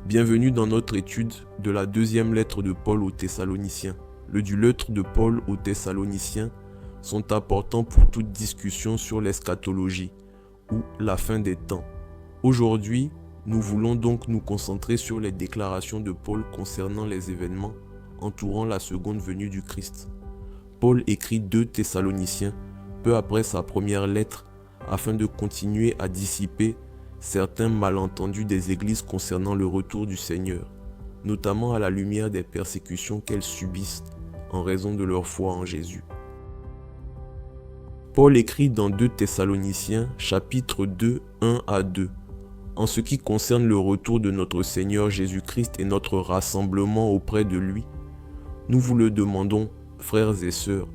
Bienvenue dans notre étude de la deuxième lettre de Paul aux Thessaloniciens. Les deux lettres de Paul aux Thessaloniciens sont importants pour toute discussion sur l'eschatologie ou la fin des temps. Aujourd'hui, nous voulons donc nous concentrer sur les déclarations de Paul concernant les événements entourant la seconde venue du Christ. Paul écrit 2 Thessaloniciens peu après sa première lettre afin de continuer à dissiper certains malentendus des églises concernant le retour du Seigneur, notamment à la lumière des persécutions qu'elles subissent en raison de leur foi en Jésus. Paul écrit dans 2 Thessaloniciens chapitre 2, 1 à 2. En ce qui concerne le retour de notre Seigneur Jésus-Christ et notre rassemblement auprès de lui, nous vous le demandons, frères et sœurs,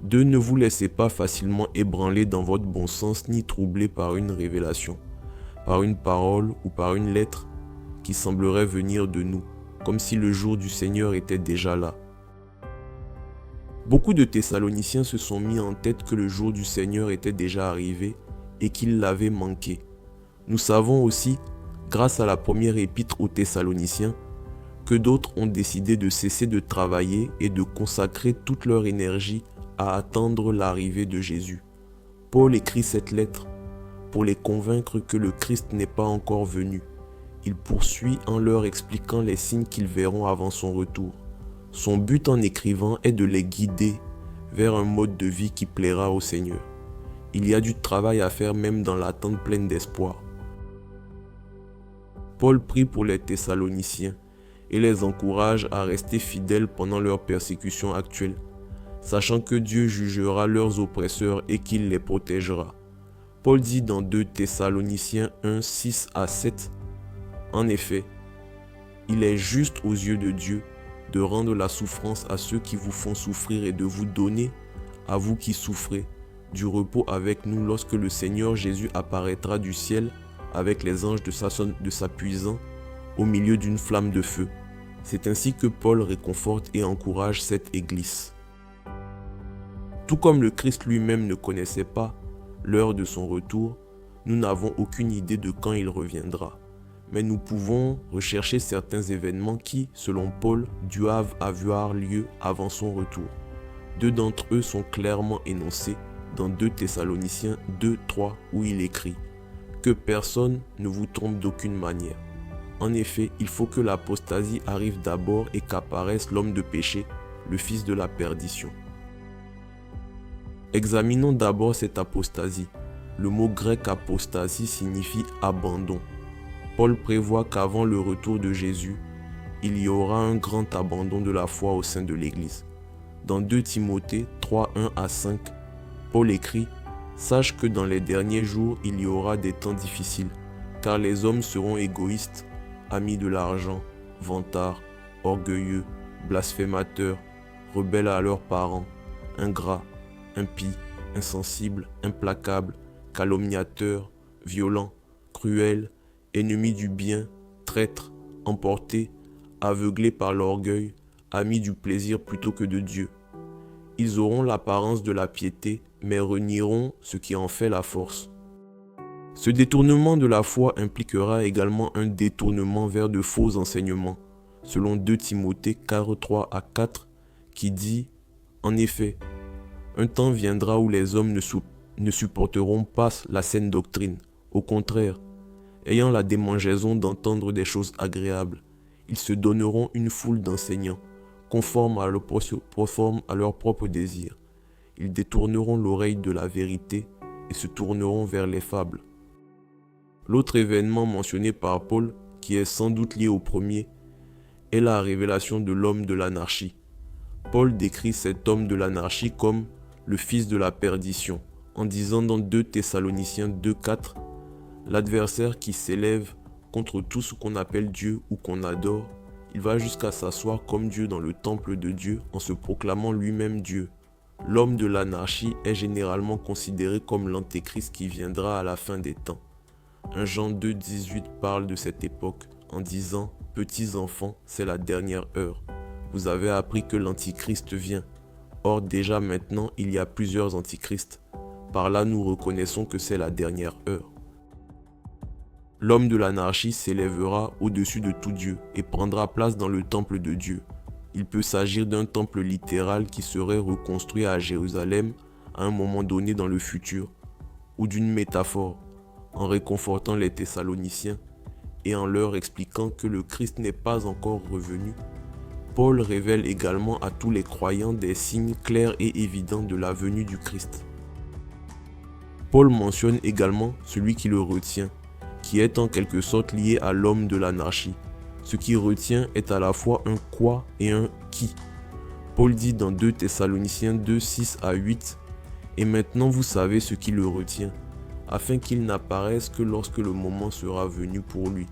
de ne vous laissez pas facilement ébranler dans votre bon sens ni troubler par une révélation, par une parole ou par une lettre qui semblerait venir de nous, comme si le jour du Seigneur était déjà là. Beaucoup de Thessaloniciens se sont mis en tête que le jour du Seigneur était déjà arrivé et qu'ils l'avaient manqué. Nous savons aussi, grâce à la première épître aux Thessaloniciens, que d'autres ont décidé de cesser de travailler et de consacrer toute leur énergie à attendre l'arrivée de Jésus. Paul écrit cette lettre pour les convaincre que le Christ n'est pas encore venu. Il poursuit en leur expliquant les signes qu'ils verront avant son retour. Son but en écrivant est de les guider vers un mode de vie qui plaira au Seigneur. Il y a du travail à faire même dans l'attente pleine d'espoir. Paul prie pour les Thessaloniciens et les encourage à rester fidèles pendant leur persécution actuelle, sachant que Dieu jugera leurs oppresseurs et qu'il les protégera. Paul dit dans 2 Thessaloniciens 1, 6 à 7, « En effet, il est juste aux yeux de Dieu de rendre la souffrance à ceux qui vous font souffrir et de vous donner, à vous qui souffrez, du repos avec nous lorsque le Seigneur Jésus apparaîtra du ciel avec les anges de sa puissance au milieu d'une flamme de feu. » C'est ainsi que Paul réconforte et encourage cette église. Tout comme le Christ lui-même ne connaissait pas l'heure de son retour, nous n'avons aucune idée de quand il reviendra. Mais nous pouvons rechercher certains événements qui, selon Paul, doivent avoir lieu avant son retour. 2 d'entre eux sont clairement énoncés dans 2 Thessaloniciens 2, 3 où il écrit « Que personne ne vous trompe d'aucune manière. En effet, il faut que l'apostasie arrive d'abord et qu'apparaisse l'homme de péché, le fils de la perdition. » Examinons d'abord cette apostasie. Le mot grec apostasie signifie abandon. Paul prévoit qu'avant le retour de Jésus, il y aura un grand abandon de la foi au sein de l'Église. Dans 2 Timothée 3, 1 à 5, Paul écrit « Sache que dans les derniers jours, il y aura des temps difficiles, car les hommes seront égoïstes, amis de l'argent, vantards, orgueilleux, blasphémateurs, rebelles à leurs parents, ingrats, impies, insensibles, implacables, calomniateurs, violents, cruels, ennemis du bien, traîtres, emportés, aveuglés par l'orgueil, amis du plaisir plutôt que de Dieu. Ils auront l'apparence de la piété, mais renieront ce qui en fait la force. » Ce détournement de la foi impliquera également un détournement vers de faux enseignements, selon 2 Timothée 4, 3 à 4, qui dit « En effet, un temps viendra où les hommes ne supporteront pas la saine doctrine. Au contraire, ayant la démangeaison d'entendre des choses agréables, ils se donneront une foule d'enseignants, conformes à leurs propres désirs. Ils détourneront l'oreille de la vérité et se tourneront vers les fables. » L'autre événement mentionné par Paul, qui est sans doute lié au premier, est la révélation de l'homme de l'anarchie. Paul décrit cet homme de l'anarchie comme le fils de la perdition, en disant dans 2 Thessaloniciens 2, 4, « L'adversaire qui s'élève contre tout ce qu'on appelle Dieu ou qu'on adore, il va jusqu'à s'asseoir comme Dieu dans le temple de Dieu en se proclamant lui-même Dieu. L'homme de l'anarchie est généralement considéré comme l'antéchrist qui viendra à la fin des temps. » 1 Jean 2, 18 parle de cette époque en disant « Petits enfants, c'est la dernière heure. Vous avez appris que l'antichrist vient. Or déjà maintenant, il y a plusieurs antichrists. Par là, nous reconnaissons que c'est la dernière heure. » L'homme de l'anarchie s'élèvera au-dessus de tout Dieu et prendra place dans le temple de Dieu. Il peut s'agir d'un temple littéral qui serait reconstruit à Jérusalem à un moment donné dans le futur, ou d'une métaphore, en réconfortant les Thessaloniciens et en leur expliquant que le Christ n'est pas encore revenu. Paul révèle également à tous les croyants des signes clairs et évidents de la venue du Christ. Paul mentionne également celui qui le retient, qui est en quelque sorte lié à l'homme de l'anarchie. Ce qui retient est à la fois un quoi et un qui. Paul dit dans 2 Thessaloniciens 2, 6 à 8 « Et maintenant vous savez ce qui le retient, afin qu'il n'apparaisse que lorsque le moment sera venu pour lui.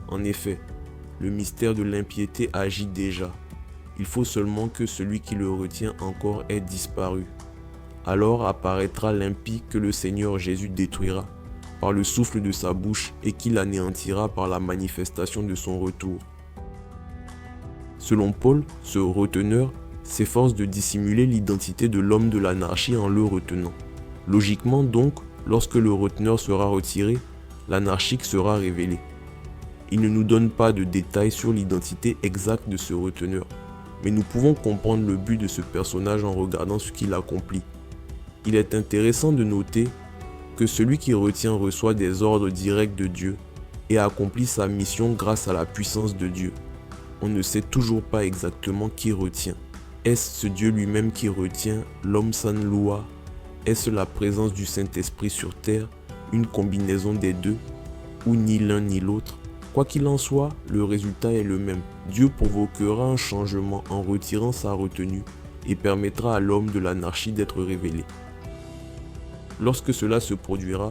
En effet, le mystère de l'impiété agit déjà. Il faut seulement que celui qui le retient encore ait disparu. Alors apparaîtra l'impie que le Seigneur Jésus détruira par le souffle de sa bouche et qu'il anéantira par la manifestation de son retour. » Selon Paul, ce reteneur s'efforce de dissimuler l'identité de l'homme de l'anarchie en le retenant. Logiquement donc, lorsque le reteneur sera retiré, l'anarchique sera révélé. Il ne nous donne pas de détails sur l'identité exacte de ce reteneur, mais nous pouvons comprendre le but de ce personnage en regardant ce qu'il accomplit. Il est intéressant de noter que celui qui retient reçoit des ordres directs de Dieu et accomplit sa mission grâce à la puissance de Dieu. On ne sait toujours pas exactement qui retient. Est-ce ce Dieu lui-même qui retient, l'homme sans loi? Est-ce la présence du Saint-Esprit sur terre, une combinaison des deux, ou ni l'un ni l'autre? Quoi qu'il en soit, le résultat est le même. Dieu provoquera un changement en retirant sa retenue et permettra à l'homme de l'anarchie d'être révélé. Lorsque cela se produira,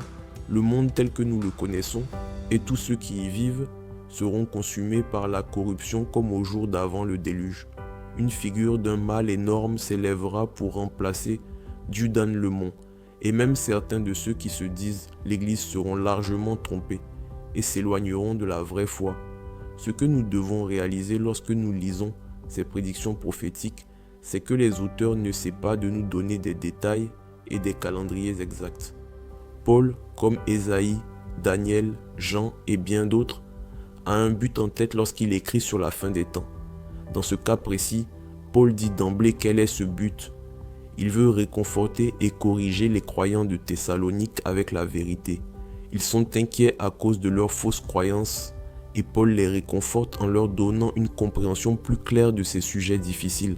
le monde tel que nous le connaissons et tous ceux qui y vivent seront consumés par la corruption comme au jour d'avant le déluge. Une figure d'un mal énorme s'élèvera pour remplacer Dieu dans le monde, et même certains de ceux qui se disent l'Église seront largement trompés et s'éloigneront de la vraie foi. Ce que nous devons réaliser lorsque nous lisons ces prédictions prophétiques, c'est que les auteurs ne essaient pas de nous donner des détails et des calendriers exacts. Paul, comme Ésaïe, Daniel, Jean et bien d'autres, a un but en tête lorsqu'il écrit sur la fin des temps. Dans ce cas précis, Paul dit d'emblée quel est ce but. Il veut réconforter et corriger les croyants de Thessalonique avec la vérité. Ils sont inquiets à cause de leurs fausses croyances et Paul les réconforte en leur donnant une compréhension plus claire de ces sujets difficiles.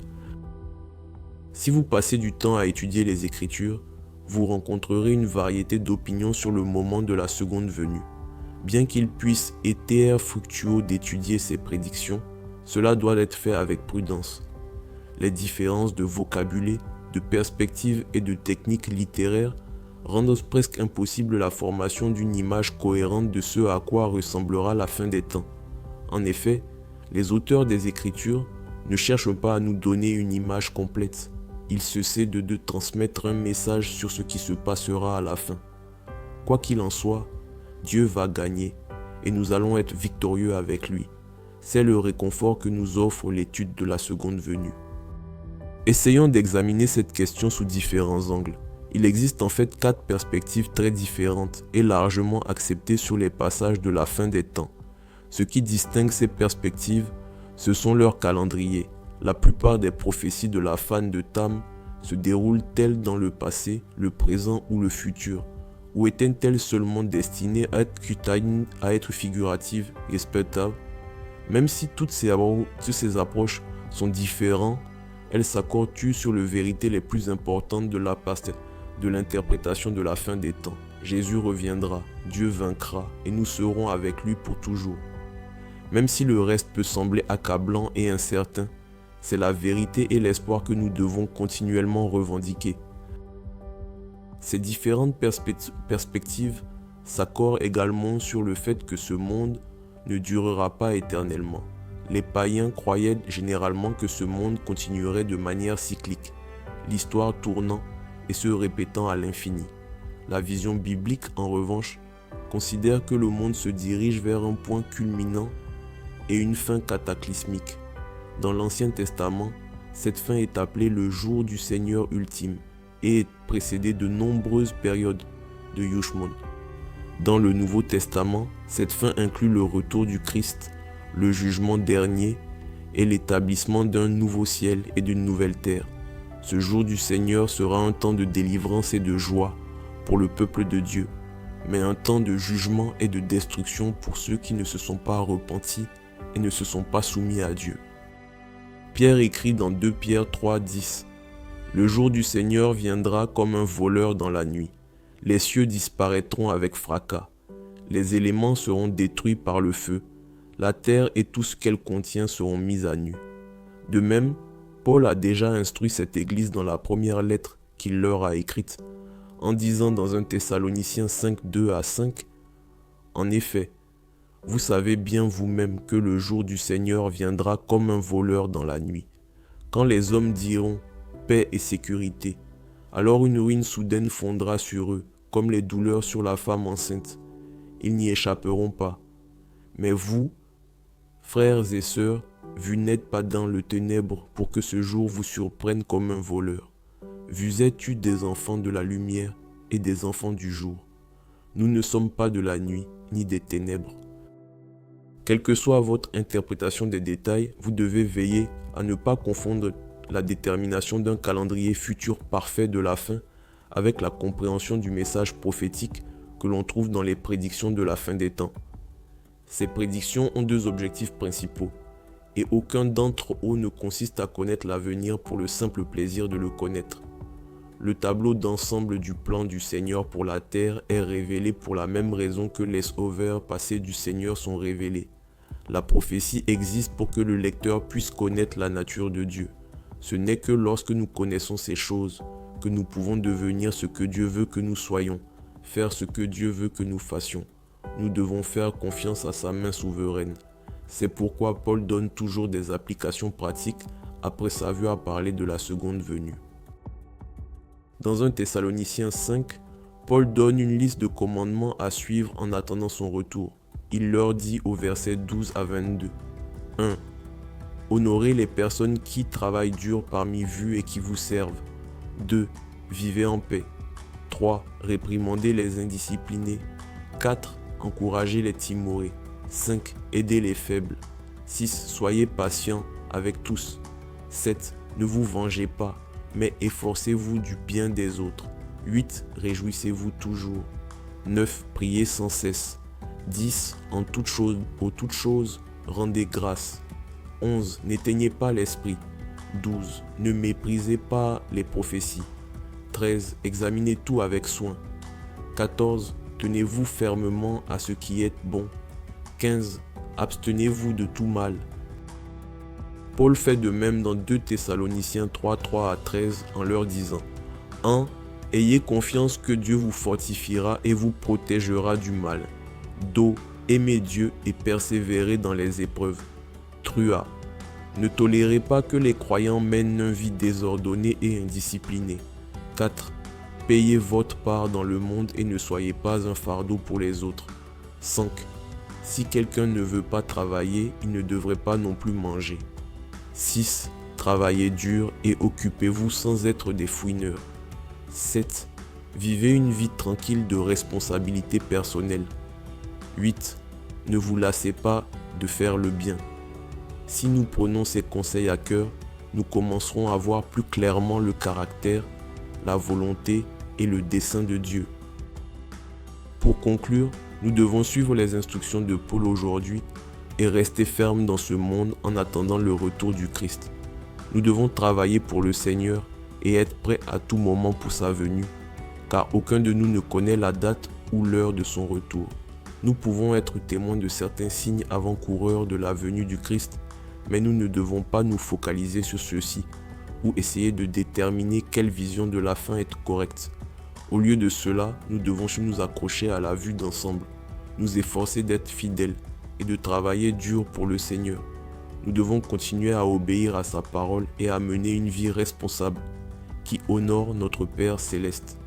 Si vous passez du temps à étudier les Écritures, vous rencontrerez une variété d'opinions sur le moment de la seconde venue. Bien qu'il puisse être fructueux d'étudier ces prédictions, cela doit être fait avec prudence. Les différences de vocabulaire, de perspective et de techniques littéraires rendent presque impossible la formation d'une image cohérente de ce à quoi ressemblera la fin des temps. En effet, les auteurs des Écritures ne cherchent pas à nous donner une image complète. Ils s'essaient de transmettre un message sur ce qui se passera à la fin. Quoi qu'il en soit, Dieu va gagner et nous allons être victorieux avec lui. C'est le réconfort que nous offre l'étude de la seconde venue. Essayons d'examiner cette question sous différents angles. Il existe en fait 4 perspectives très différentes et largement acceptées sur les passages de la fin des temps. Ce qui distingue ces perspectives, ce sont leurs calendriers. La plupart des prophéties de la fan de Tam se déroulent-elles dans le passé, le présent ou le futur, ou étaient-elles seulement destinées à être figuratives, respectables? Même si toutes ces approches sont différentes, elles s'accordent sur les vérités les plus importantes de l'interprétation de la fin des temps. Jésus reviendra, Dieu vaincra et nous serons avec lui pour toujours. Même si le reste peut sembler accablant et incertain, c'est la vérité et l'espoir que nous devons continuellement revendiquer. Ces différentes perspectives s'accordent également sur le fait que ce monde ne durera pas éternellement. Les païens croyaient généralement que ce monde continuerait de manière cyclique, l'histoire tournant et se répétant à l'infini. La vision biblique, en revanche, considère que le monde se dirige vers un point culminant et une fin cataclysmique. Dans l'Ancien Testament, cette fin est appelée le jour du Seigneur ultime et est précédée de nombreuses périodes de Yushmon. Dans le Nouveau Testament, cette fin inclut le retour du Christ, le jugement dernier et l'établissement d'un nouveau ciel et d'une nouvelle terre. Ce jour du Seigneur sera un temps de délivrance et de joie pour le peuple de Dieu, mais un temps de jugement et de destruction pour ceux qui ne se sont pas repentis et ne se sont pas soumis à Dieu. Pierre écrit dans 2 Pierre 3,10 « Le jour du Seigneur viendra comme un voleur dans la nuit. Les cieux disparaîtront avec fracas. Les éléments seront détruits par le feu. La terre et tout ce qu'elle contient seront mis à nu. » De même, Paul a déjà instruit cette église dans la première lettre qu'il leur a écrite, en disant dans 1 Thessaloniciens 5, 2 à 5, « En effet, vous savez bien vous-même que le jour du Seigneur viendra comme un voleur dans la nuit. Quand les hommes diront « paix et sécurité », alors une ruine soudaine fondra sur eux, comme les douleurs sur la femme enceinte. Ils n'y échapperont pas. Mais vous, frères et sœurs, vous n'êtes pas dans le ténèbre pour que ce jour vous surprenne comme un voleur. Vous êtes des enfants de la lumière et des enfants du jour. Nous ne sommes pas de la nuit ni des ténèbres. Quelle que soit votre interprétation des détails, vous devez veiller à ne pas confondre la détermination d'un calendrier futur parfait de la fin avec la compréhension du message prophétique que l'on trouve dans les prédictions de la fin des temps. Ces prédictions ont deux objectifs principaux, et aucun d'entre eux ne consiste à connaître l'avenir pour le simple plaisir de le connaître. Le tableau d'ensemble du plan du Seigneur pour la terre est révélé pour la même raison que les sauveurs passés du Seigneur sont révélés. La prophétie existe pour que le lecteur puisse connaître la nature de Dieu. Ce n'est que lorsque nous connaissons ces choses que nous pouvons devenir ce que Dieu veut que nous soyons, faire ce que Dieu veut que nous fassions. Nous devons faire confiance à sa main souveraine. C'est pourquoi Paul donne toujours des applications pratiques après s'avoir parlé de la seconde venue. Dans 1 Thessaloniciens 5, Paul donne une liste de commandements à suivre en attendant son retour. Il leur dit au verset 12 à 22. 1. Honorez les personnes qui travaillent dur parmi vous et qui vous servent. 2. Vivez en paix. 3. Réprimandez les indisciplinés. 4. Encouragez les timorés. 5. Aidez les faibles. 6. Soyez patients avec tous. 7. Ne vous vengez pas, mais efforcez-vous du bien des autres. 8. Réjouissez-vous toujours. 9. Priez sans cesse. 10. Aux toutes choses, rendez grâce. 11. N'éteignez pas l'esprit. 12. Ne méprisez pas les prophéties. 13. Examinez tout avec soin. 14. Tenez-vous fermement à ce qui est bon. 15. Abstenez-vous de tout mal. Paul fait de même dans 2 Thessaloniciens 3, 3 à 13 en leur disant 1. Ayez confiance que Dieu vous fortifiera et vous protégera du mal. 2. Aimez Dieu et persévérez dans les épreuves. 3. Ne tolérez pas que les croyants mènent une vie désordonnée et indisciplinée. 4. Payez votre part dans le monde et ne soyez pas un fardeau pour les autres. 5. Si quelqu'un ne veut pas travailler, il ne devrait pas non plus manger. 6. Travaillez dur et occupez-vous sans être des fouineurs. 7. Vivez une vie tranquille de responsabilité personnelle. 8. Ne vous lassez pas de faire le bien. Si nous prenons ces conseils à cœur, nous commencerons à voir plus clairement le caractère, la volonté et le dessein de Dieu. Pour conclure, nous devons suivre les instructions de Paul aujourd'hui et rester fermes dans ce monde en attendant le retour du Christ. Nous devons travailler pour le Seigneur et être prêts à tout moment pour sa venue, car aucun de nous ne connaît la date ou l'heure de son retour. Nous pouvons être témoins de certains signes avant-coureurs de la venue du Christ, mais nous ne devons pas nous focaliser sur ceux-ci ou essayer de déterminer quelle vision de la fin est correcte. Au lieu de cela, nous devons nous accrocher à la vue d'ensemble, nous efforcer d'être fidèles et de travailler dur pour le Seigneur. Nous devons continuer à obéir à sa parole et à mener une vie responsable qui honore notre Père céleste.